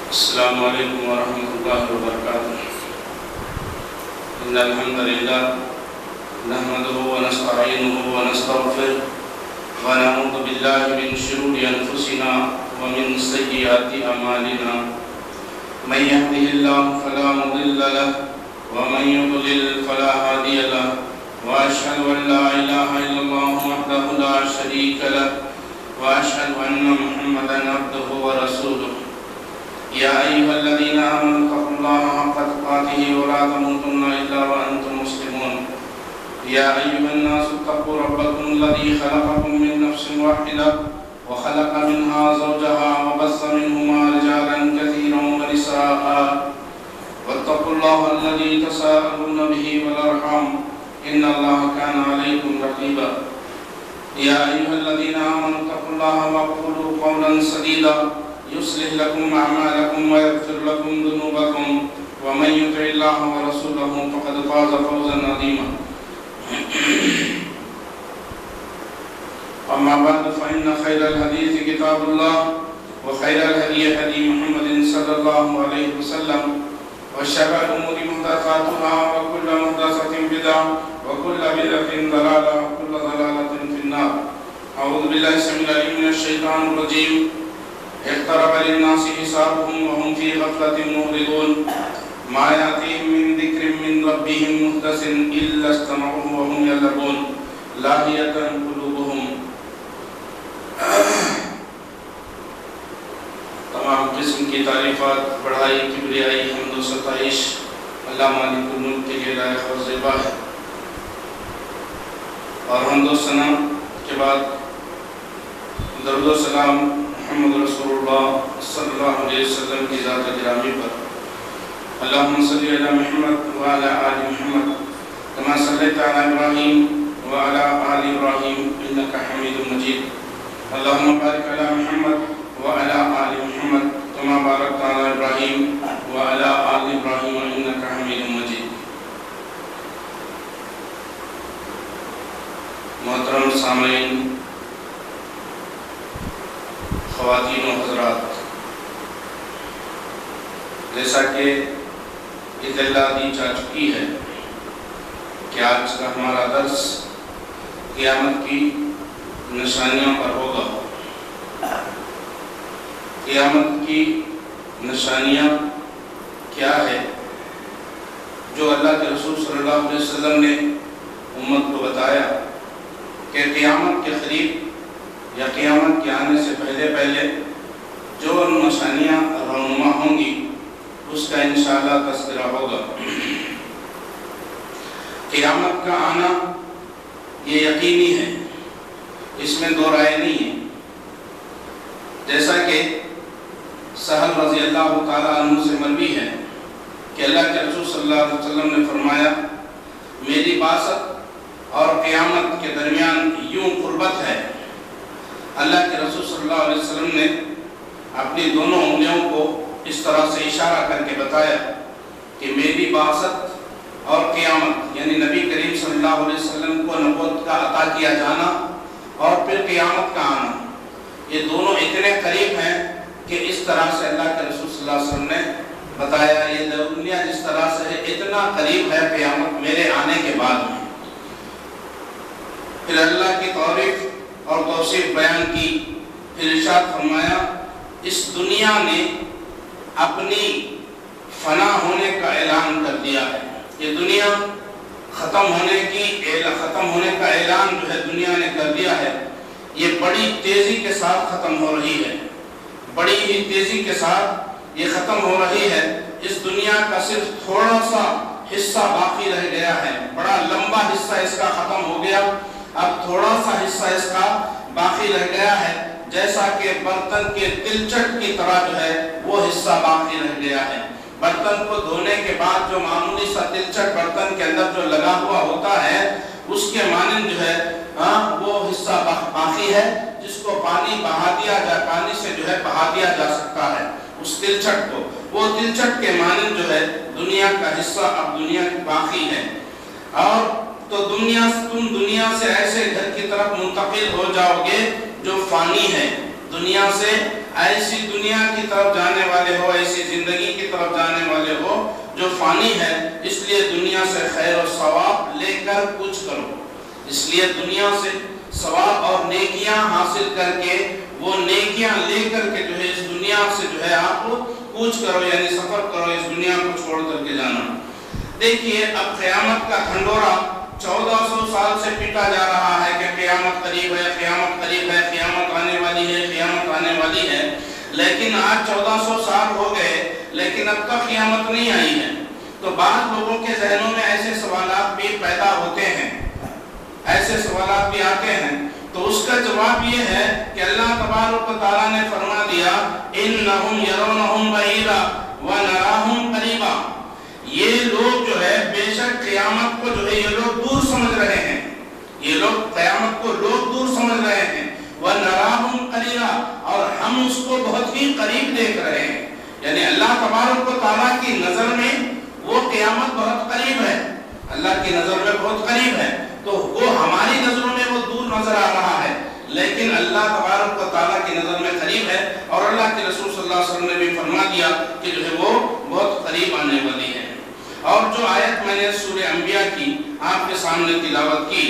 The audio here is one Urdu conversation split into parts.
السلام علیکم ورحمۃ اللہ وبرکاتہ۔ ان الحمد للہ نحمده ونستعینه ونستغفره ونعوذ باللہ من شرور انفسنا ومن سیئات اعمالنا من يهده الله فلا مضل له ومن يضلل فلا هادي له واشهد ان لا اله الا الله وحده لا شريك له واشهد ان محمدا عبده ورسوله يا أيها الذين آمنوا اتقوا الله حق تقاته ولا تموتن إلا وأنتم مسلمون يا أيها الناس اتقوا ربكم الذي خلقكم من نفس واحدة وخلق منها زوجها وبث منهما رجالا كثيرا ونساء واتقوا الله الذي تساءلون به والأرحام إن الله كان عليكم رقيبا يا أيها الذين آمنوا اتقوا الله وقولوا قولا سديدا يصلح لكم أعمالكم ويغفر لكم ذنوبكم ومن يطع الله ورسوله فقد فاز فوزا عظيما أما بعد فإن خير الحديث كتاب الله وخير الهدي هدي محمد صلى الله عليه وسلم وشر الأمور محدثاتها وكل محدثة بدعة وكل بدعة ضلالة وكل ضلالة في النار أعوذ بالله السميع العليم من الشيطان الرجيم اقترب للناس حسابهم وهم في غفلة معرضون ما يأتيهم من ذكر من ربهم محدث إلا استمعوه وهم يلعبون لاهية قلوبهم۔ تمام قسم کی تعریفات، بڑائی، کبریائی، حمد و ستائش اللہ مالک الملک کے لیے لائق اور زیبا ہے، اور حمد و ثنا کے بعد درود و سلام محمد رسول اللہ صلی اللہ علیہ وسلم کی ذات گرامی پر۔ اللہم صلی علی محمد وعلی آل محمد کما صلیت علی ابراہیم وعلی آل ابراہیم انکا حمید مجید۔ اللہم بارک علی محمد وعلی آل محمد کما بارکت علی ابراہیم وعلی آل ابراہیم انکا حمید مجید۔ محترم سامعین، خواتین و حضرات، جیسا کہ اطلاع دی جا چکی ہے کہ آج کا ہمارا درس قیامت کی نشانیوں پر ہوگا۔ قیامت کی نشانیاں کیا ہے جو اللہ کے رسول صلی اللہ علیہ وسلم نے امت کو بتایا کہ قیامت کے قریب یا قیامت کے آنے سے پہلے جو نشانیاں رونما ہوں گی اس کا انشاءاللہ تذکرہ ہوگا۔ قیامت کا آنا یہ یقینی ہے، اس میں دو رائے نہیں ہے۔ جیسا کہ سہل رضی اللہ تعالیٰ عنہ سے مروی ہے کہ اللہ کے رسول صلی اللہ علیہ وسلم نے فرمایا، میری بعثت اور قیامت کے درمیان یوں قربت ہے۔ اللہ کے رسول صلی اللہ علیہ وسلم نے اپنی دونوں انگلیوں کو اس طرح سے اشارہ کر کے بتایا کہ میری بعثت اور قیامت، یعنی نبی کریم صلی اللہ علیہ وسلم کو نبوت کا عطا کیا جانا اور پھر قیامت کا آنا، یہ دونوں اتنے قریب ہیں کہ اس طرح سے اللہ کے رسول صلی اللہ علیہ وسلم نے بتایا، یہ دنیا جس طرح سے ہے اتنا قریب ہے قیامت میرے آنے کے بعد میں۔ پھر اللہ کی تعریف اور توصیف بیان کی، پھر ارشاد فرمایا، اس دنیا نے اپنی فنا ہونے کا اعلان کر دیا ہے۔ یہ دنیا ختم ہونے کا اعلان جو ہے دنیا نے کر دیا ہے، یہ بڑی تیزی کے ساتھ ختم ہو رہی ہے، بڑی ہی تیزی کے ساتھ یہ ختم ہو رہی ہے۔ اس دنیا کا صرف تھوڑا سا حصہ باقی رہ گیا ہے، بڑا لمبا حصہ اس کا ختم ہو گیا، اب تھوڑا سا حصہ اس کا باقی رہ گیا ہے، جیسا کہ برتن کے تلچٹ کی طرح جو ہے وہ حصہ باقی رہ گیا ہے۔ برتن کو دھونے کے بعد جو معمولی سا تلچٹ برتن کے اندر جو لگا ہوا ہوتا ہے اس کے مانند جو ہے وہ حصہ باقی ہے، جس کو پانی سے جو ہے بہا دیا جا سکتا ہے اس تلچٹ کو، وہ تلچٹ کے مانند جو ہے دنیا کا حصہ اب دنیا باقی ہے۔ اور تو تم دنیا سے ایسے گھر کی طرف منتقل ہو جاؤ گے جو فانی ہے، دنیا سے ایسی دنیا کی طرف جانے والے ہو، ایسی زندگی کی طرف جانے والے ہو جو فانی ہے، اس لیے دنیا سے خیر و ثواب لے کر کچھ کرو، اس لیے دنیا سے ثواب اور نیکیاں حاصل کر کے، وہ نیکیاں لے کر کے جو ہے اس دنیا سے جو ہے آپ کوچ کرو، یعنی سفر کرو، اس دنیا کو چھوڑ کر کے جانا۔ دیکھیے اب قیامت کا ڈھنڈورا 1400 سال سے پیٹا جا رہا ہے کہ قیامت قریب ہے، قیامت قریب ہے، قیامت آنے والی ہے، قیامت آنے والی ہے، لیکن آج 1400 سال ہو گئے لیکن اب تک قیامت نہیں آئی ہے۔ تو بعض لوگوں کے ذہنوں میں ایسے سوالات بھی پیدا ہوتے ہیں، ایسے سوالات بھی آتے ہیں، تو اس کا جواب یہ ہے کہ اللہ تبارک و تعالیٰ نے فرما دیا اِنَّهُمْ يَرَوْنَهُمْ بَعِيدًا وَنَرَاهُمْ قَرِيبًا، یہ لوگ جو ہے بے شک قیامت کو جو ہے یہ لوگ دور سمجھ رہے ہیں، یہ لوگ قیامت کو لوگ دور سمجھ رہے ہیں، وَنَرَاهُمْ قَرِيبًا، اور ہم اس کو بہت ہی قریب دیکھ رہے ہیں، یعنی اللہ تبارک و تعالیٰ کی نظر میں وہ قیامت بہت قریب ہے، اللہ کی نظر میں بہت قریب ہے، تو وہ ہماری نظروں میں وہ دور نظر آ رہا ہے، لیکن اللہ تبارک و تعالیٰ کی نظر میں قریب ہے، اور اللہ کے رسول صلی اللہ علیہ وسلم نے بھی فرما دیا کہ جو ہے وہ بہت قریب آنے والی ہے۔ اور جو آیت میں نے سورہ انبیاء کی آپ کے سامنے تلاوت کی،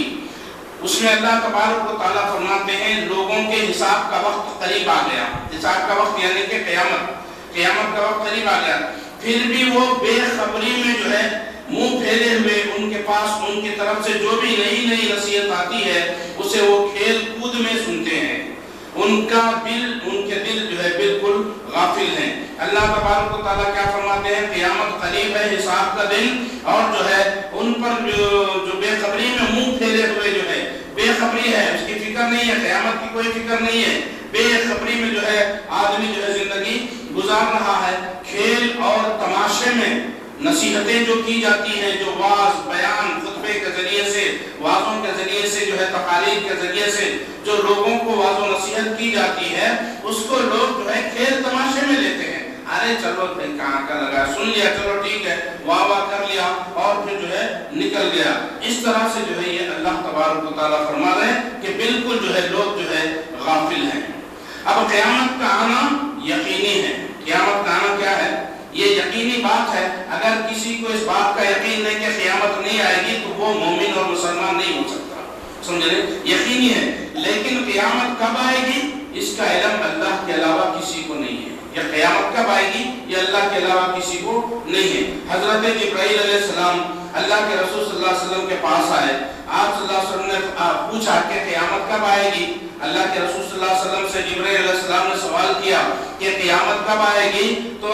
اس میں اللہ تبارک و تعالیٰ فرماتے ہیں لوگوں کے حساب کا وقت قریب آ گیا، حساب کا وقت یعنی کہ قیامت کا وقت قریب آ گیا، پھر بھی وہ بے خبری میں جو ہے منہ پھیلے ہوئے ان کے پاس ان کی طرف سے جو بھی نئی نئی نصیحت آتی ہے اسے وہ کھیل کود میں سنتے ہیں، ان کے دل جو ہے بالکل غافل ہیں۔ اللہ تبارک و تعالیٰ کیا فرماتے ہیں، قیامت قریب ہے، حساب کا دن، اور جو ہے ان پر جو بے خبری میں منہ پھیلے ہوئے جو ہے بے خبری ہے، اس کی فکر نہیں ہے، قیامت کی کوئی فکر نہیں ہے، بے خبری میں جو ہے آدمی جو ہے زندگی گزار رہا ہے، کھیل اور تماشے میں نصیحتیں جو کی جاتی ہیں، جو واعظ بیان خطبے کے ذریعے سے، واعظوں کے ذریعے سے جو ہے تقاریر کے ذریعے سے جو لوگوں کو واعظ و نصیحت کی جاتی ہے، اس کو لوگ جو ہے کھیل تماشے میں لیتے ہیں، ارے چلو بھائی کہاں کا لگا، سن لیا چلو ٹھیک ہے، واہ واہ کر لیا اور پھر جو ہے نکل گیا۔ اس طرح سے جو ہے یہ اللہ تبارک و تعالیٰ فرما رہے ہیں کہ بالکل جو ہے لوگ جو ہے غافل ہیں۔ اب قیامت کا آنا یقینی ہے، قیامت کا آنا کیا ہے، یہ یقینی بات ہے، اگر کسی کو اس بات کا یقین نہیں کہ قیامت نہیں آئے گی تو وہ مومن اور مسلمان نہیں ہو سکتا، سمجھ رہے، یقینی ہے، لیکن قیامت کب آئے گی اس کا علم اللہ کے علاوہ کسی کو نہیں ہے، یہ قیامت کب آئے گی یہ اللہ کے علاوہ کسی کو نہیں ہے۔ حضرت جبرائیل علیہ السلام اللہ کے رسول صلی اللہ علیہ وسلم کے پاس آئے، آپ صلی اللہ علیہ وسلم نے پوچھا کہ قیامت کب آئے گی، اللہ کے رسول صلی اللہ علیہ وسلم سے جبرائیل علیہ السلام نے سوال کیا کہ قیامت کب آئے گی، تو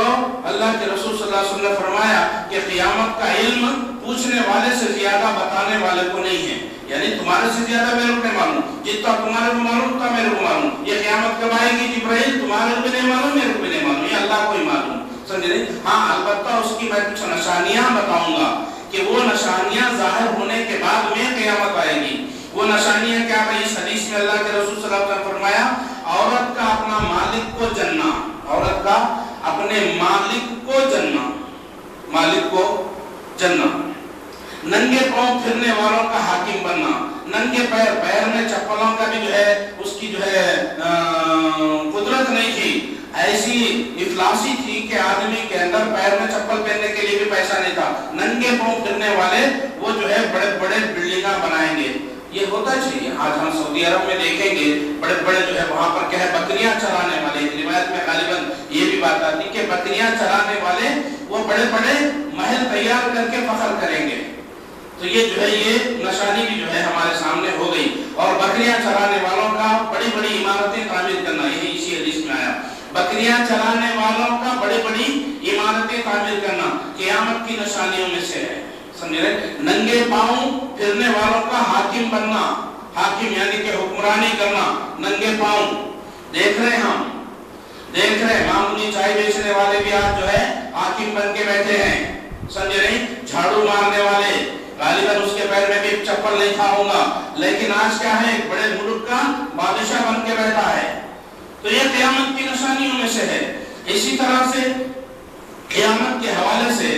اللہ کے رسول صلی اللہ علیہ وسلم نے فرمایا کہ قیامت کا علم پوچھنے والے سے زیادہ بتانے والے کو نہیں ہے، یعنی تمہارے سے زیادہ میرے کو نہیں معلوم، جتنا تمہارے کو معلوم تھا میرے کو معلوم، یہ قیامت کب آئے گی جبرائیل تمہارے کو بھی نہیں معلوم میرے کو بھی نہیں معلوم، یہ اللہ کو ہی معلوم، سمجھے۔ ہاں البتہ اس کی میں کچھ نشانیاں بتاؤں گا کہ وہ نشانیاں ظاہر ہونے کے بعد میں قیامت آئے گی۔ وہ نشانیاں کیا بھائی، اس حدیث میں اللہ کے رسول صلی اللہ علیہ وسلم نے فرمایا عورت کا اپنا مالک کو جننا، عورت کا اپنے مالک کو جننا، مالک کو جننا، ننگے پاؤں پھرنے والوں کا حاکم بننا، ننگے پیر میں چپلوں کا بھی جو ہے اس کی جو ہے قدرت نہیں تھی، ایسی افلاسی تھی کہ آدمی کے اندر پیر میں چپل پہننے کے لیے بھی پیسہ نہیں تھا، ننگے پاؤں پھرنے والے وہ جو ہے بڑے بڑے بلڈنگاں بنائیں گے، یہ ہوتا چاہیے۔ آج ہم سعودی عرب میں دیکھیں گے بڑے بڑے جو ہے وہاں پر کیا ہے بکریاں چرانے والے، روایت میں غالباً یہ بھی بات آتی کہ بکریاں چرانے والے وہ بڑے بڑے محل تیار کر کے فخر کریں گے، تو یہ جو ہے یہ نشانی بھی جو ہے ہمارے سامنے ہو گئی، اور بکریاں چرانے والوں کا بڑی بڑی عمارتیں تعمیر کرنا، یہی اسی حدیث میں آیا، بکریاں چرانے والوں کا بڑی بڑی عمارتیں تعمیر کرنا قیامت کی نشانیوں میں سے ہے، سمجھ رہے، ننگے پاؤں پھرنے والوں کا حاکم بننا، حاکم یعنی کہ حکمرانی کرنا، ننگے پاؤں، دیکھ رہے ہم دیکھ رہے معمولی چائے بیچنے والے بھی آج جو ہے حاکم بن کے بیٹھے ہیں، سمجھ رہے، جھاڑو مارنے والے غالباً اس کے پیر میں بھی چپل نہیں تھا ہوگا، لیکن آج کیا ہے ایک بڑے ملک کا بادشاہ بن کے بیٹھا ہے، تو یہ قیامت کی نشانیوں میں سے ہے۔ اسی طرح سے قیامت کے حوالے سے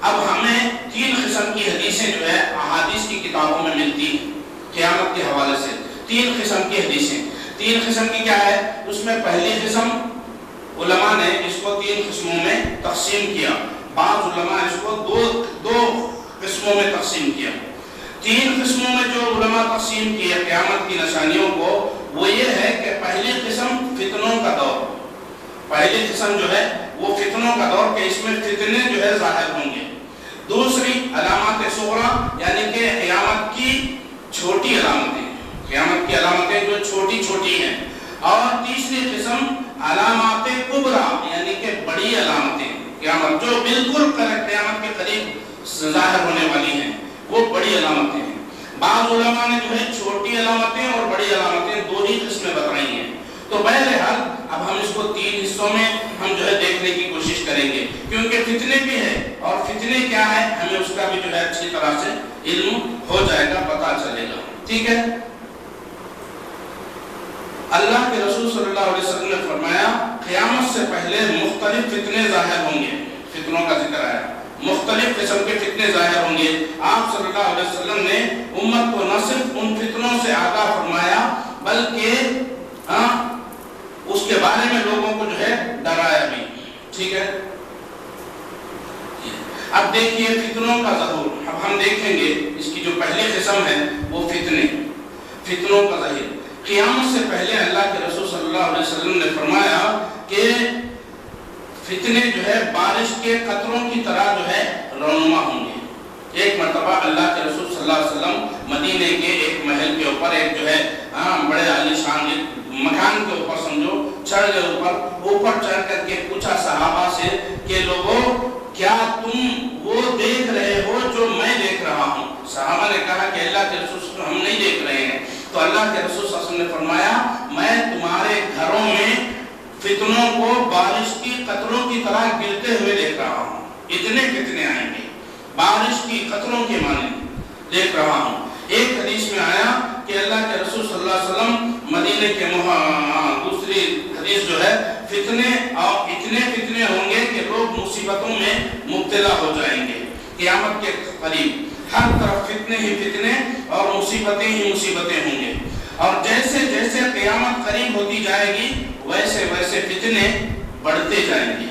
اب ہمیں 3 قسم کی حدیثیں جو ہے احادیث کی کتابوں میں ملتی ہیں، قیامت کے حوالے سے 3 قسم کی حدیثیں، 3 قسم کی کیا ہے، اس میں پہلی قسم علماء نے اس کو 3 قسموں میں تقسیم کیا. بعض علماء اس کو دو قسموں میں تقسیم کیا. 3 قسموں میں جو علماء تقسیم کیا قیامت کی نشانیوں کو، وہ یہ ہے کہ پہلی قسم فتنوں کا دور. پہلی قسم جو ہے وہ فتنوں کا دور کہ اس میں فتنے جو ہے ظاہر ہوں گے. دوسری علامات صغریٰ یعنی کہ قیامت کی چھوٹی علامتیں، قیامت کی علامتیں جو چھوٹی چھوٹی ہیں. اور تیسری قسم علامات کبریٰ یعنی کہ بڑی علامتیں، قیامت جو بالکل قیامت کے قریب ظاہر ہونے والی ہیں، وہ بڑی علامتیں ہیں. بعض علماء نے جو ہے چھوٹی علامتیں اور بڑی علامتیں 2 ہی قسمیں بتائی ہیں. تو بہرحال اب ہم اس کو 3 حصوں میں ہم جو ہے دیکھنے کی کوشش کریں گے، کیونکہ فتنے بھی ہے اور فتنے کیا ہے ہمیں اس کا بھی جو ہے اچھی طرح سے علم ہو جائے گا، پتہ چلے گا. ٹھیک ہے. اللہ کے رسول صلی اللہ علیہ وسلم نے فرمایا قیامت سے پہلے مختلف فتنے ظاہر ہوں گے. فتنوں کا ذکر آیا، مختلف قسم کے فتنے ظاہر ہوں گے. آپ صلی اللہ علیہ وسلم نے امت کو نہ صرف ان فتنوں سے آگاہ فرمایا بلکہ اس کے بارے میں لوگوں کو جو ہے ڈرایا بھی. ٹھیک ہے. اب دیکھیے فتنوں کا ظہور. اب ہم دیکھیں گے اس کی جو پہلی قسم ہے وہ فتنوں کا ظہور. قیامت سے پہلے اللہ کے رسول صلی اللہ علیہ وسلم نے فرمایا کہ فتنے جو ہے بارش کے قطروں کی طرح جو ہے رونما ہوں گے. ایک مرتبہ اللہ کے رسول صلی اللہ علیہ وسلم مدینے کے ایک محل کے اوپر ایک جو ہے بڑے عالی شان مکان کے اوپر سمجھو چڑھ گئے. اوپر چڑھ کر کے پوچھا صحابہ سے کہ لوگوں کیا تم وہ دیکھ رہے ہو جو میں دیکھ رہا ہوں؟ صحابہ نے کہا کہ اللہ کے رسول ہم نہیں دیکھ رہے ہیں. تو اللہ کے رسول صلی اللہ علیہ وسلم نے فرمایا میں تمہارے گھروں میں فتنوں کو بارش کی قطروں کی طرح گرتے ہوئے دیکھ رہا ہوں. اتنے فتنے آئیں گے بارش کی قطروں کے معنی دیکھ رہا ہوں. ایک حدیث میں آیا کہ اللہ کے رسول صلی اللہ علیہ وسلم مدینے کے دوسری حدیث جو ہے فتنے اور اتنے فتنے ہوں گے کہ لوگ مصیبتوں میں مبتلا ہو جائیں گے. قیامت کے قریب ہر طرف فتنے ہی فتنے اور مصیبتیں ہی مصیبتیں ہوں گے. اور جیسے جیسے قیامت قریب ہوتی جائے گی ویسے ویسے فتنے بڑھتے جائیں گے،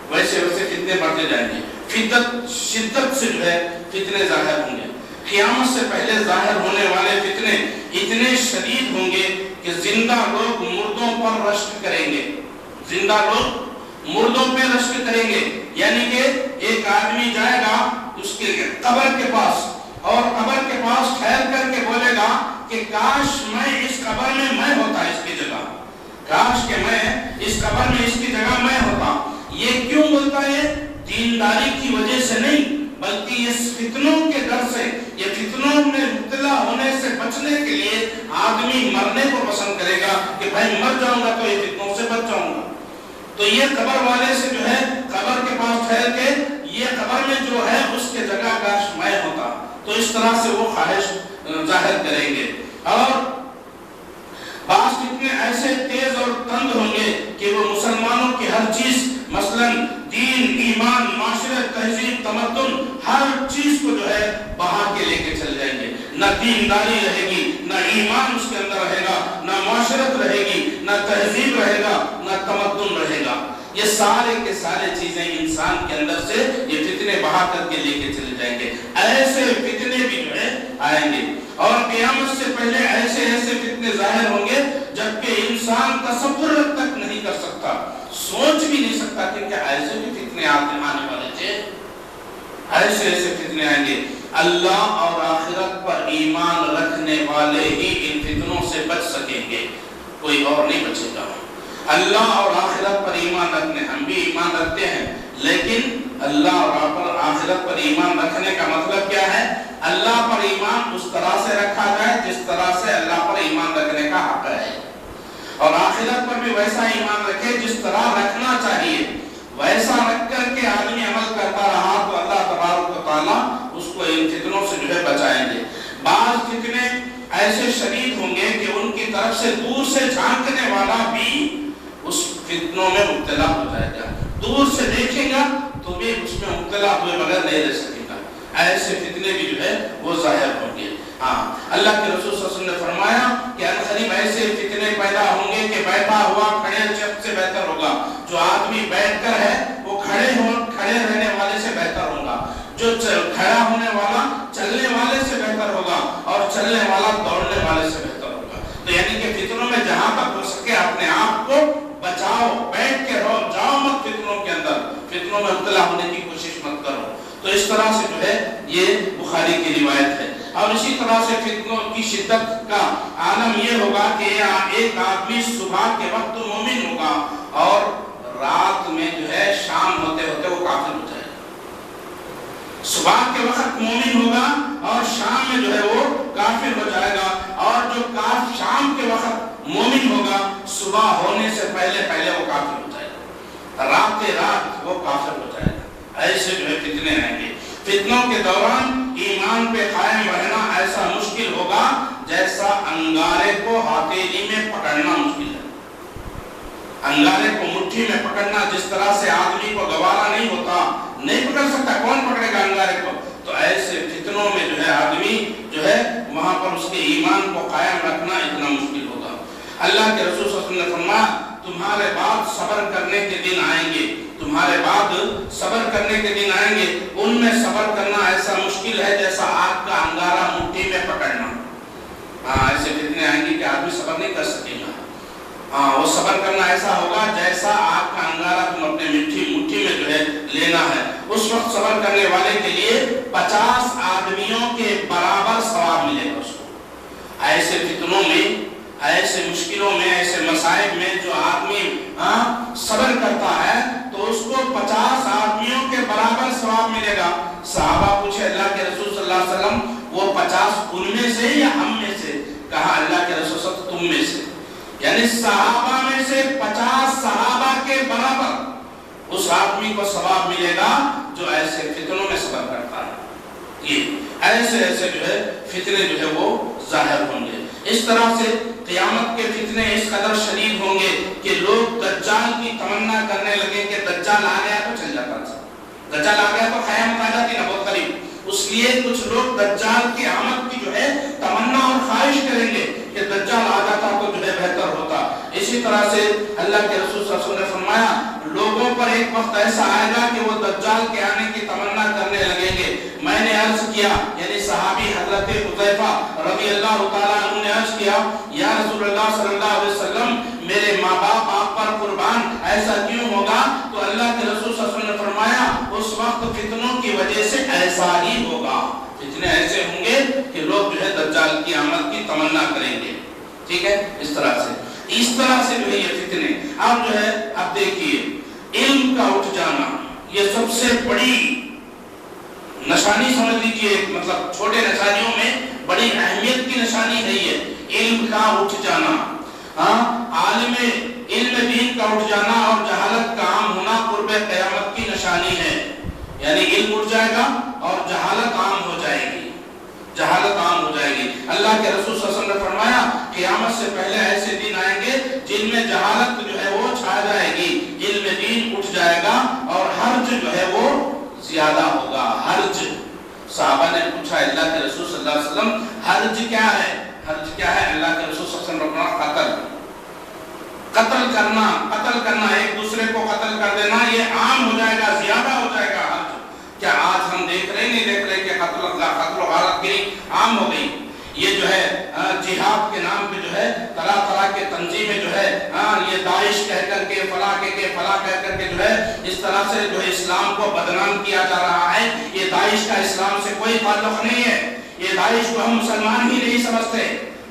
ویسے ویسے فتنے بڑھتے جائیں گے. شدت سے جو ہے فتنے ظاہر ہوں گے. قیامت سے پہلے ظاہر ہونے والے فتنے اتنے شدید ہوں گے کہ زندہ لوگ مردوں پر رشک کریں گے. زندہ لوگ مردوں پہ رشک کریں گے. یعنی کہ ایک آدمی جائے گا اس کے قبر کے پاس اور قبر کے پاس ٹھہر کر کے بولے گا کہ کاش میں اس قبر میں میں ہوتا اس کی جگہ، کاش کہ میں اس قبر میں اس کی جگہ میں ہوتا. یہ کیوں بولتا ہے؟ دینداری کی وجہ سے نہیں بلکہ یہ فتنوں کے ڈر سے، یہ فتنوں میں مبتلا ہونے سے بچنے کے لیے آدمی مرنے کو پسند کرے گا کہ بھائی مر جاؤں گا تو یہ فتنوں سے بچ جاؤں گا. تو یہ قبر والے سے جو ہے قبر کے پاس ٹھہر کے یہ قبر میں جو ہے اس کے جگہ کاش میں ہوتا، تو اس طرح سے وہ خواہش ظاہر کریں گے. اور بعض فتنے ایسے تیز اور تند ہوں گے کہ وہ مسلمانوں کی ہر چیز مثلا دین، ایمان، معاشرت، تہذیب، تمدن ہر چیز کو جو ہے بہا کے لے کے چل جائیں گے. نہ دینداری رہے گی، نہ ایمان اس کے اندر رہے گا، نہ معاشرت رہے گی، نہ تہذیب رہے گا، نہ تمدن رہے گا. یہ سارے کے سارے چیزیں انسان کے اندر سے یہ فتنے بہا کر کے لے کے چلے جائیں گے. ایسے فتنے بھی جو ہے آئیں گے. اور قیامت سے پہلے ایسے ایسے فتنے ظاہر ہوں گے جبکہ انسان تصور تک نہیں کر سکتا، سوچ بھی نہیں سکتا کہ کیا ایسے بھی فتنے آنے والے تھے. ایسے ایسے فتنے آئیں گے. اللہ اور آخرت پر ایمان رکھنے والے ہی ان فتنوں سے بچ سکیں گے، کوئی اور نہیں بچے گا. اللہ اور آخرت پر ایمان رکھنے، ہم بھی ایمان رکھتے ہیں لیکن اللہ اور آخرت پر ایمان رکھنے کا مطلب کیا ہے؟ اللہ پر ایمان اس طرح سے رکھا جائے جس طرح سے اللہ پر ایمان رکھنے کا حق ہے، اور آخرت پر بھی ویسا ایمان رکھے جس طرح رکھنا چاہیے. ویسا رکھ کر کے آدمی عمل کرتا رہا تو اللہ تبارک و تعالیٰ اس کو ان فتنوں سے جو ہے بچائیں گے. بعض فتنے ایسے شدید ہوں گے کہ ان کی طرف سے دور سے جھانکنے والا بھی اس فتنوں میں مبتلا ہو جائے گا. دور سے دیکھے گا تو بھی اس میں مبتلا ہوئے بغیر نہیں رہ سکے گا. ایسے فتنے بھی جو ہے وہ ظاہر ہوں گے. اللہ کے رسول صلی اللہ علیہ وسلم نے فرمایا کہ عنقریب ایسے فتنے پیدا ہوں گے کہ بیٹھا ہوا کھڑے شخص سے بہتر ہوگا. جو آدمی بیٹھ کر ہے وہ کھڑے رہنے والے سے بہتر ہوگا، جو کھڑا ہونے والا چلنے والے سے بہتر ہوگا، اور چلنے والا دوڑنے والے سے بہتر ہوگا۔ تو یعنی کہ فتنوں میں جہاں تک ہو سکے اپنے آپ کو بچاؤ، بیٹھ کے رہو، جاؤ مت فتنوں کے اندر، فتنوں میں مبتلا ہونے کی کوشش مت کرو۔ تو اس طرح سے جو ہے یہ بخاری کی روایت ہے۔ اور اسی طرح سے فتنوں کی شدت کا عالم یہ ہوگا کہ ایک آدمی صبح کے وقت مومن ہوگا اور رات میں جو ہے شام ہوتے ہوتے وہ کافر ہو جائے گا۔ صبح کے وقت مومن ہوگا اور شام میں جو ہے وہ کافر ہو جائے گا، اور جو شام کے وقت مومن ہوگا صبح ہونے سے پہلے وہ کافر ہو جائے گا، رات وہ کافر ہو جائے گا۔ ایسے جو ہے فتنے آئیں گے۔ فتنوں کے دوران ایمان پہ قائم رہنا ایسا مشکل ہوگا جیسا انگارے کو ہتھیلی میں پکڑنا مشکل ہے۔ انگارے کو مٹھی میں پکڑنا جس طرح سے آدمی کو گوارا نہیں ہوتا، نہیں پکڑ سکتا، کون پکڑے گا انگارے کو؟ تو ایسے فتنوں میں جو ہے آدمی جو ہے وہاں پر اس کے ایمان کو قائم رکھنا اتنا مشکل ہوگا۔ اللہ کے رسول صلی اللہ علیہ وسلم نے فرمایا تمہارے بعد صبر کرنے کے دن آئیں گے، تمہارے بعد صبر کرنے کے دن آئیں گے، ان میں صبر کرنا ایسا مشکل ہے جیسا آگ کا انگارہ مٹھی میں پکڑنا۔ ایسے فتنے آئیں گے کہ آدمی صبر نہیں کر سکے گا۔ وہ صبر کرنا ایسا ہوگا جیسا آگ کا انگارہ تم اپنے مٹھی میں جو ہے لینا ہے۔ اس وقت صبر کرنے والے کے لیے 50 آدمیوں کے برابر ثواب ملے گا اس کو۔ ایسے فتنوں میں، ایسے مشکلوں میں، ایسے مصائب میں جو آدمی صبر کرتا ہے تو اس کو 50 آدمیوں کے برابر ثواب ملے گا۔ صحابہ پوچھے اللہ کے رسول صلی اللہ علیہ وسلم وہ 50 ان میں سے یا ہم میں سے؟ کہا اللہ کے رسول صلی اللہ علیہ وسلم تم میں سے، یعنی صحابہ میں سے 50 صحابہ کے برابر اس آدمی کو ثواب ملے گا جو ایسے فتنوں میں صبر کرتا ہے۔ یہ ایسے جو ہے فتنے جو ہے وہ ظاہر ہوں گے۔ اس طرح سے قیامت کے فتنے اس قدر شدید ہوں گے کہ لوگ دجال کی تمنا کرنے لگیں کہ دجال آ گیا تو چل جاتا تھا، دجال آ گیا تو قیامت آ جاتی نا بہت قریب۔ اس لیے کچھ لوگ دجال کی آمد کی جو ہے تمنا اور خواہش کریں گے کہ دجال آ جاتا تو جو ہے بہتر ہوتا۔ اسی طرح سے اللہ کے رسول صلی اللہ علیہ وسلم نے فرمایا لوگوں پر ایک وقت ایسا آئے گا کہ وہ دجال کے آنے کی تمنا کرنے لگیں گے۔ میں نے عرض کیا، یعنی صحابی حضرت حذیفہ رضی اللہ تعالیٰ عنہ نے عرض کیا یا رسول اللہ صلی اللہ علیہ وسلم میرے ماں باپ آپ پر قربان، ایسا کیوں ہوگا؟ تو اللہ کے رسول صلی اللہ علیہ وسلم نے فرمایا اس وقت فتنوں کی وجہ سے ایسا ہی ہوگا، فتنے ایسے ہوں گے کہ لوگ جو ہے دجال کی آمد کی تمنا کریں گے۔ ٹھیک ہے، اس طرح سے جو ہے یہ فتنے۔ اب جو ہے اب دیکھیے علم کا اٹھ جانا یہ سب سے بڑی نشانی سمجھ لیجیے، مطلب چھوٹے نشانیوں میں بڑی اہمیت کی نشانی ہے یہ علم کا اٹھ جانا۔ عالم علم دین کا اٹھ جانا اور جہالت کا عام ہونا قرب قیامت کی نشانی ہے، یعنی علم اٹھ جائے گا اور جہالت عام ہو جائے گی، جہالت عام ہو جائے گی۔ اللہ کے رسول صلی اللہ علیہ وسلم نے فرمایا قیامت سے پہلے ایسے دن آئیں گے جن میں جہالت جو ہے وہ چھا جائے گی، علم دین اٹھ جائے گا اور حرج جو ہے وہ زیادہ ہوگا۔ حرج، صحابہ نے پوچھا اللہ کے رسول صلی اللہ علیہ وسلم حرج کیا ہے؟ حرج کیا ہے؟ اللہ کے رسول صلی اللہ علیہ وسلم نے فرمایا قتل کرنا، ایک دوسرے کو قتل کر دینا، یہ عام ہو جائے گا، زیادہ ہو جائے گا حرج۔ کیا آج ہم دیکھ رہے نہیں دیکھ رہے کہ قتل و غارت گری عام ہو گئی؟ یہ جو ہے جہاد کے نام پہ جو ہے طرح طرح کے تنظیمیں جو ہے یہ داعش کہہ کر کے فلاں کہہ کر کے جو ہے اس طرح سے جو ہے اسلام کو بدنام کیا جا رہا ہے۔ یہ داعش کا اسلام سے کوئی تعلق نہیں ہے، یہ داعش کو ہم مسلمان ہی نہیں سمجھتے،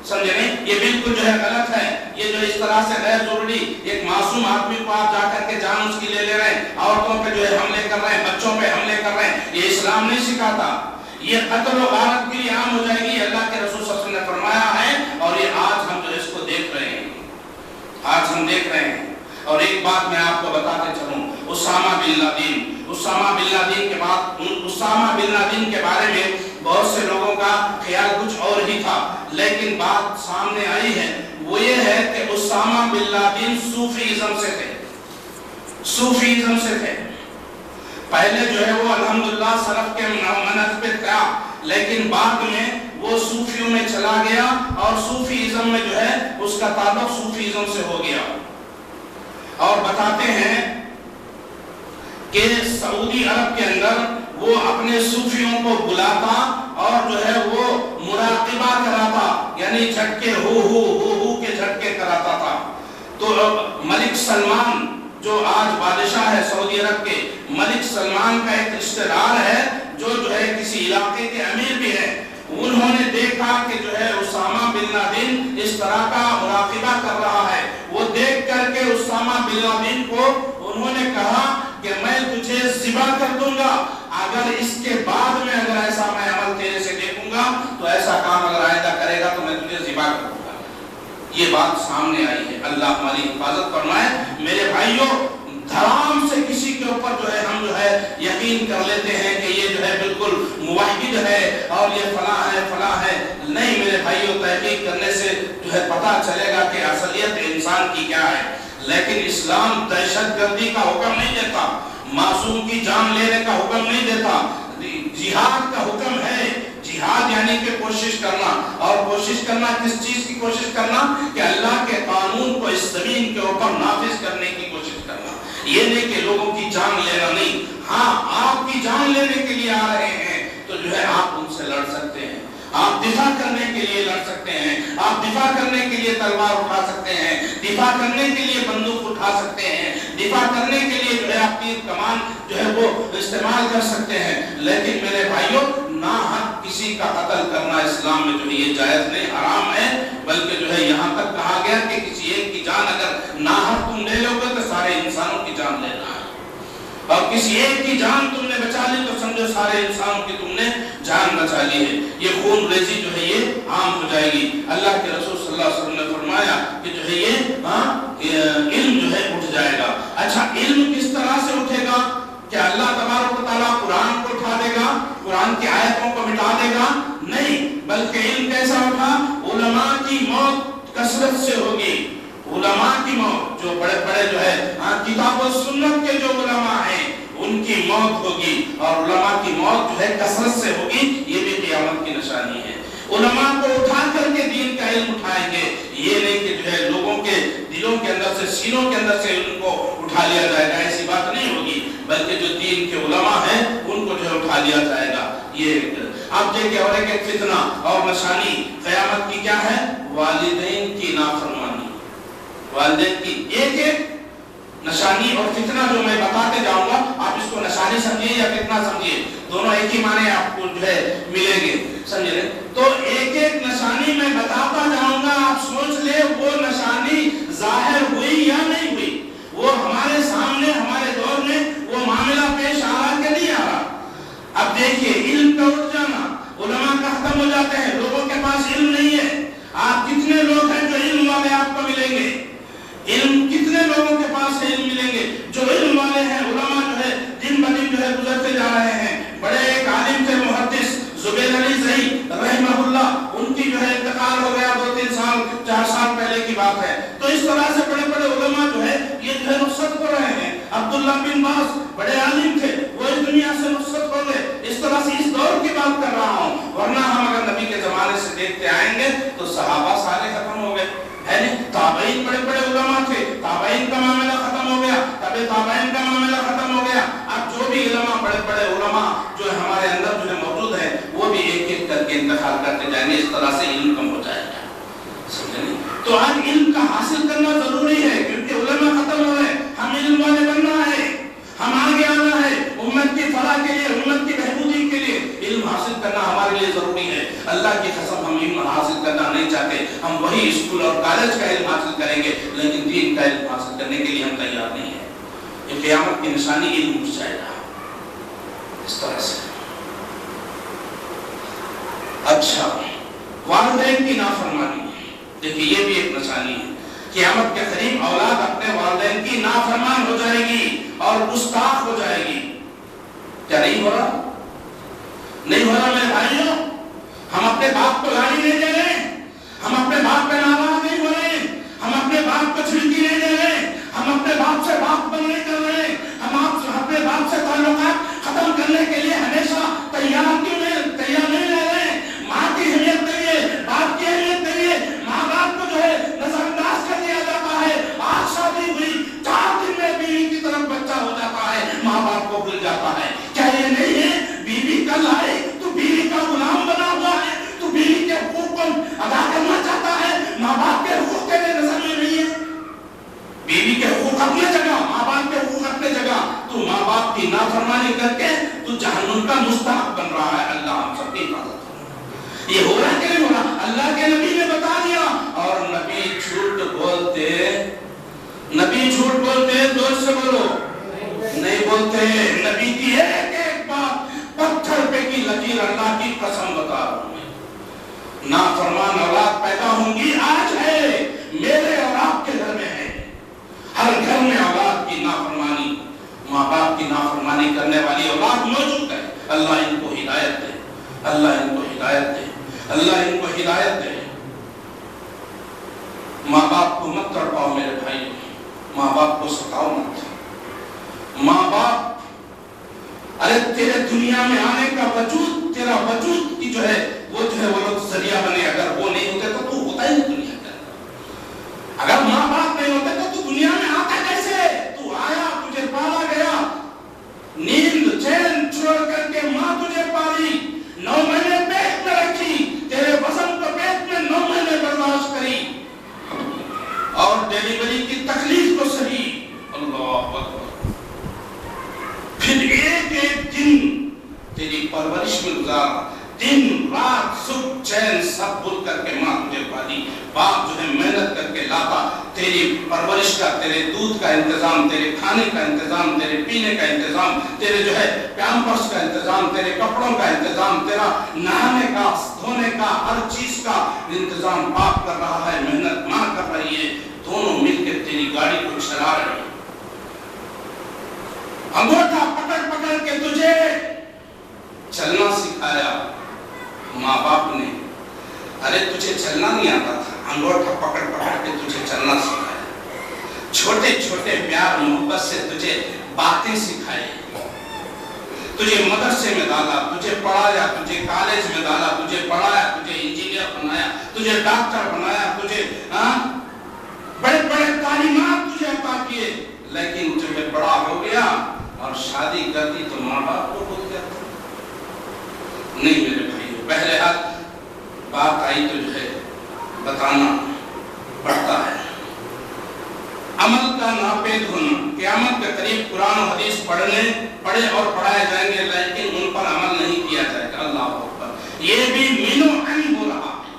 سمجھے نہیں؟ یہ بالکل جو ہے غلط ہے۔ یہ جو اس طرح سے غیر ضروری ایک معصوم آدمی کو آپ جا کر کے جان اس کی لے رہے ہیں، عورتوں پہ جو ہے حملے کر رہے ہیں، بچوں پہ حملے کر رہے ہیں، یہ اسلام نہیں سکھاتا۔ یہ قتل و غارت گری عام ہو جائے گی، اللہ کے رسول صلی اللہ علیہ وسلم نے فرمایا ہے، اور یہ آج ہم جو اس کو دیکھ رہے ہیں، آج ہم دیکھ رہے ہیں۔ اور ایک بات میں آپ کو بتاتے چلوں، اسامہ بن لادن کے بارے میں بہت سے لوگوں کا خیال کچھ اور ہی تھا، لیکن بات سامنے آئی ہے، وہ یہ ہے کہ اسامہ بن لادن صوفیزم سے تھے۔ پہلے جو ہے وہ الحمدللہ سلف کے منہج پہ تھا، لیکن بعد میں وہ صوفیوں میں چلا گیا اور صوفیزم میں جو ہے اس کا تعلق صوفیزم سے ہو گیا۔ اور بتاتے ہیں کہ سعودی عرب کے اندر وہ اپنے صوفیوں کو بلاتا اور جو ہے وہ مراقبہ کراتا، یعنی جھٹکے ہو کے جھٹکے کراتا تھا۔ تو ملک سلمان جو آج بادشاہ ہے سعودی عرب کے، ملک سلمان کا ایک رشتہ دار ہے جو ہے کسی علاقے کے امیر بھی ہے، انہوں نے دیکھا کہ جو ہے اسامہ بن لادن اس طرح کا مراقبہ کر رہا ہے۔ وہ دیکھ کر کے اسامہ بن لادن کو انہوں نے کہا کہ میں تجھے ذبح کر دوں گا اگر اس کے بعد میں اگر ایسا میں عمل تیرے سے دیکھوں گا تو ایسا کام اگر آئندہ کرے گا تو میں تجھے ذبح کر دوں گا۔ یہ بات سامنے آئی ہے، اللہ ہماری حفاظت فرمائے۔ میرے بھائیوں، دھڑام سے کسی کے اوپر جو ہے ہم جو ہے یقین کر لیتے ہیں کہ یہ جو ہے بالکل موحد ہے اور یہ فلاں ہے، نہیں میرے بھائیوں، تحقیق کرنے سے جو ہے پتہ چلے گا کہ اصلیت انسان کی کیا ہے۔ لیکن اسلام دہشت گردی کا حکم نہیں دیتا، معصوم کی جان لینے کا حکم نہیں دیتا، جہاد کا حکم ہے۔ جہاد یعنی کہ کوشش کرنا، اور کوشش کرنا کس چیز کی کوشش کرنا؟ کہ اللہ کے قانون کو اس زمین کے اوپر نافذ کرنے کی کوشش کرنا، یہ نہیں کہ لوگوں کی جان لینا نہیں۔ ہاں، آپ کی جان لینے کے لیے آ رہے ہیں تو جو ہے آپ ان سے لڑ سکتے ہیں، آپ دفاع کرنے کے لیے لڑ سکتے ہیں، آپ دفاع کرنے کے لیے تلوار اٹھا سکتے ہیں، دفاع کرنے کے لیے بندوق اٹھا سکتے ہیں، دفاع کرنے کے لیے جو ہے آپ تیر کمان جو ہے وہ استعمال کر سکتے ہیں۔ لیکن میرے بھائیوں، ناحق کسی کا قتل کرنا اسلام میں جو ہے یہ جائز نہیں، حرام ہے، بلکہ جو ہے یہاں تک کہا گیا کہ کسی ایک کی جان اگر ناحق تم لے لو گے تو سارے انسانوں کی جان لینا ہے، اور کسی ایک کی جان تم نے بچا لی تو سمجھو سارے انسانوں کی تم نے جان بچا لی ہے، یہ خون ریزی جو ہے یہ عام ہو جائے گی۔ اللہ کے رسول صلی اللہ علیہ وسلم نے فرمایا کہ جو ہے یہ علم جو ہے اٹھ جائے گا۔ اچھا، علم کس طرح سے اٹھے گا؟ کہ اللہ تبارک و تعالیٰ قرآن کو اٹھا دے گا، قرآن کی آیتوں کو مٹا دے گا؟ نہیں، بلکہ علم کیسا اٹھا؟ علماء کی موت کثرت سے ہوگی، علماء کی موت، جو بڑے بڑے جو ہے کتاب و سنت کے جو علماء ہیں ان کی موت ہوگی، اور علماء کی موت جو ہے کثرت سے ہوگی، یہ بھی قیامت کی نشانی ہے۔ علماء کو اٹھا کر کے دین کا علم اٹھائیں گے، یہ نہیں کہ جو ہے لوگوں کے دلوں کے اندر سے، سینوں کے اندر سے ان کو اٹھا لیا جائے گا، ایسی بات نہیں ہوگی، بلکہ جو دین کے علماء ہیں ان کو جو ہے اٹھا لیا جائے گا۔ یہ اب دیکھیں، اور ایک فتنہ اور نشانی قیامت کی کیا ہے؟ والدین کی نافرمانی، والدین کی ایک ایک نشانی اور فتنہ جو میں بتاتے جاؤں گا، آپ اس کو نشانی سمجھیے یا فتنہ سمجھیے، دونوں ایک ہی معنی آپ کو جو ہے ملیں گے، سمجھ رہے؟ تو ایک ایک نشانی میں بتاتا جاؤں گا، آپ سوچ لے وہ نشانی ظاہر ہوئی یا نہیں ہوئی، وہ ہمارے سامنے ہمارے دور میں وہ معاملہ پیش آ رہا کہ نہیں آ رہا۔ اب دیکھیے، علم کا اٹھ جانا، علماء کا ختم ہو جاتے ہیں، لوگوں کے پاس علم نہیں ہے۔ آپ کتنے لوگ ہیں جو علم والے آپ کو ملیں گے؟ علم کتنے لوگوں کے پاس علم ملیں گے؟ جو علم والے ہیں، علماء جو ہے دن بدن جو ہے گزرتے جا رہے ہیں۔ بڑے ایک عالم تھے محدث زبیر علی زئی رحمہ اللہ، ان کی جو ہے انتقال ہو گیا 2-3 سال 4 سال پہلے کی بات ہے۔ تو اس طرح سے بڑے بڑے علماء جو ہے یہ جو ہے رخصت ہو رہے ہیں۔ عبداللہ بن باز بڑے عالم تھے، وہ اس دنیا سے رخصت ہو گئے۔ اس طرح سے اس دور کی بات کر رہا ہوں، ورنہ ہم اگر نبی کے زمانے سے دیکھتے آئیں گے تو صحابہ سارے ختم ہو گئے، ہے نہیں؟ تابعین بڑے بڑے علماء تھے، تابعین کا معاملہ ختم ہو گیا، تابعین کا معاملہ ختم ہو گیا۔ اب جو بھی علماء بڑے بڑے علماء جو ہمارے اندر جو ہے موجود ہیں، وہ بھی ایک ایک کر کے انتقال کرتے جائیں گے، اس طرح سے علم کم ہو جائے گا، سمجھے نہیں؟ تو آج علم کا حاصل کرنا ضروری ہے، کیونکہ علماء ختم ہو رہے، ہم علم والے بننا ہے، ہم آگے آنا ہے، امت کی فلاح کے لیے، امت کی بہبودی کے لیے علم حاصل کرنا ہمارے لیے ضروری ہے۔ اللہ کی قسم ہم علم حاصل کرنا نہیں چاہتے، ہم وہی اسکول اور کالج کا علم حاصل کریں گے، لیکن دین کا علم حاصل کرنے کے لیے ہم تیار نہیں ہیں۔ یہ قیامت کی نشانی، علم اٹھ جائے گا اس طرح سے۔ اچھا، والدین کی نافرمانی، دیکھیے یہ بھی ایک نشانی ہے۔ قیامت کے قریب اولاد اپنے والدین کی نافرمان ہو جائے گی اور گستاخ ہو جائے گی۔ کیا نہیں ہو رہا؟ نہیں ہو رہا میرے بھائیوں؟ ہم اپنے باپ کو گالی نہیں دے رہے، ہم اپنے باپ پہ ناراض نہیں ہو رہے، ہم اپنے باپ کو چھڑکی نہیں دے رہے، ہم اپنے باپ سے باپ بن نہیں کر رہے، ہم اپنے باپ سے تعلقات ختم کرنے کے لیے ہمیشہ تیار نہیں رہ رہے۔ ماں کی اہمیت نہیں ہے، باپ کی اہمیت نہیں ہے، ماں باپ کو جو ہے نظر انداز کر دیا جاتا ہے۔ آج شادی ہوئی، 4 ان کا مستحق بن رہا ہے. اللہ ہم سب کی حفاظت کرے. یہ ہو رہا کہ نہیں ہو رہا؟ اللہ کے نبی نے بتا دیا. اور نبی جھوٹ بولتے زور سے بولو نہیں بولتے. نبی کی ایک ایک بات پتھر پہ کی لکیر اللہ کی قسم بتا رہا ہوں. نافرمان اولاد پیدا ہوں گی، آج ہے، میرے اور آپ کے گھر میں ہے. ہر گھر میں اولاد کی نافرمانی، ماں باپ کی نافرمانی کرنے والی اولاد موجود ہے. اللہ ان کو ہدایت دے، اللہ ان کو ہدایت دے، اللہ ان کو ہدایت دے. ماں باپ کو مت تڑپاؤ میرے بھائی، ماں باپ کو ستاؤ مت. ماں باپ، ارے تیرے دنیا میں آنے کا وجود، تیرا وجود کی جو ہے وہ لوگ ذریعہ بنے. اگر وہ نہیں ہوتے تو ہوتا ہی نہیں دنیا کے اندر. اگر ماں باپ نہیں ہوتے تو دنیا میں آتا کیسے؟ تو آیا، تجھے پالا گیا، نیند چین چھوڑ کر کے ماں تجھے پالی، 9 مہینے پیٹ میں رکھی، تیرے وزن کو پیٹ میں 9 مہینے برداشت کری، اور ڈیلیوری کی تکلیف کو سہی. اللہ اکبر. پھر ایک ایک دن تیری پرورش میں گزارا، دن رات صبح چین سب بھول کر کے ماں تجھے پالی. باپ جو ہے محنت کر کے لاتا، تیری پرورش کا، تیرے دودھ کا انتظام، تیرے کھانے کا انتظام، تیرے پینے کا انتظام، تیرے جو ہے پیمپرس کا انتظام، تیرے کپڑوں کا انتظام، تیرا نہانے کا، دھونے کا، ہر چیز کا انتظام باپ کر رہا ہے، محنت ماں کر رہی ہے. دونوں مل کے تیری گاڑی کو چلا رہے ہیں. انگوٹھا پکڑ کے تجھے چلنا سکھایا ماں باپ نے. ارے تجھے چلنا نہیں آتا تھا، انگوٹھا پکڑ کے تجھے چلنا سکھایا. چھوٹے چھوٹے پیار محبت سے تجھے باتیں سکھائی، تجھے مدرسے میں ڈالا، تجھے پڑھایا، تجھے کالج میں ڈالا، تجھے پڑھایا، تجھے انجینئر بنایا، تجھے ڈاکٹر بنایا، تجھے بڑے بڑے تعلیمات تجھے عطا کیے. لیکن جب میں بڑا ہو گیا اور شادی کرتی تو ماں باپ کو بھول جاتا. نہیں میرے بھائی، پہلے بات آئی تو جو ہے بتانا پڑتا ہے. عمل کا ناپید ہونا. قیامت کے قریب قرآن و حدیث پڑھے اور پڑھائے جائیں گے، لیکن ان پر عمل نہیں کیا جائے گا. اللہ اکبر. یہ بھی مینو عن ہو رہا ہے.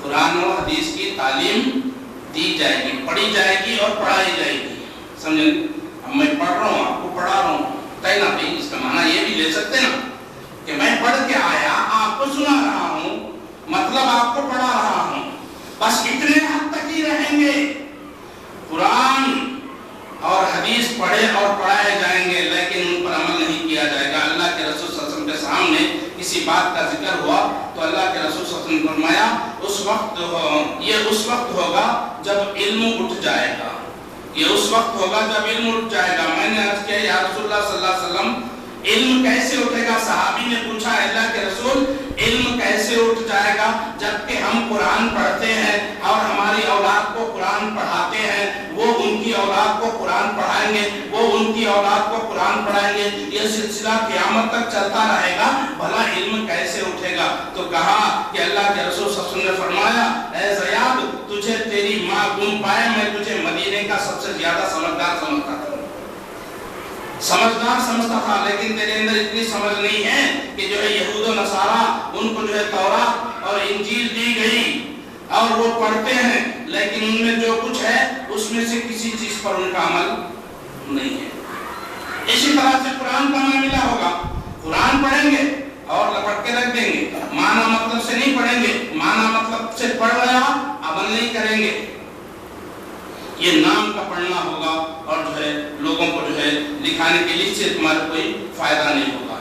قرآن و حدیث کی تعلیم دی جائے گی، پڑھی جائے گی اور پڑھائی جائے گی. سمجھیں؟ اب میں پڑھ رہا ہوں، آپ کو پڑھا رہا ہوں، طے نہ بھائی. اس کا معنی یہ بھی لے سکتے نا کہ میں پڑھ کے آیا، آپ کو سنا رہا ہوں، مطلب آپ کو پڑھا رہا ہوں. بس اتنے حد تک ہی رہیں گے. قرآن اور حدیث پڑھے اور پڑھائے جائیں گے، لیکن ان پر عمل نہیں کیا جائے گا. اللہ کے رسول صلی اللہ علیہ وسلم کے سامنے کسی بات کا ذکر ہوا تو اللہ کے رسول صلی اللہ علیہ وسلم نے فرمایا یہ اس وقت ہوگا جب علم اٹھ جائے گا. یہ اس وقت ہوگا جب علم اٹھ جائے گا. میں نے عرض کیا یا رسول اللہ صلی اللہ علیہ وسلم علم کیسے اٹھے گا؟ صحابی نے پوچھا اللہ کے رسول علم کیسے اٹھ جائے گا جبکہ ہم قرآن پڑھتے ہیں اور ہماری اولاد کو قرآن پڑھاتے ہیں، وہ ان کی اولاد کو قرآن پڑھائیں گے، وہ ان کی اولاد کو قرآن پڑھائیں گے، یہ سلسلہ قیامت تک چلتا رہے گا، بھلا علم کیسے اٹھے گا؟ تو کہا کہ اللہ کے رسول صلی اللہ علیہ وسلم نے فرمایا اے زیاد تجھے تیری ماں گم پائے، میں تجھے مدینے کا سب سے زیادہ سمجھدار سمجھتا تھا. سمجھتا تھا، لیکن تیرے اندر اتنی سمجھ نہیں ہے کہ جو ہے یہود و نصارہ ان کو جو ہے تورات اور انجیل دی گئی اور وہ پڑھتے ہیں، لیکن ان میں جو کچھ ہے اس میں سے کسی چیز پر ان کا عمل نہیں ہے. اسی طرح سے قرآن کا معاملہ ہوگا. قرآن پڑھیں گے اور لپٹ کے رکھ دیں گے، معنی مطلب سے نہیں پڑھیں گے، معنی مطلب سے پڑھ رہا عمل نہیں کریں گے. یہ نام کا پڑھنا ہوگا اور جو ہے لوگوں کو جو ہے دکھانے کے لیے سے تمہارا کوئی فائدہ نہیں ہوگا.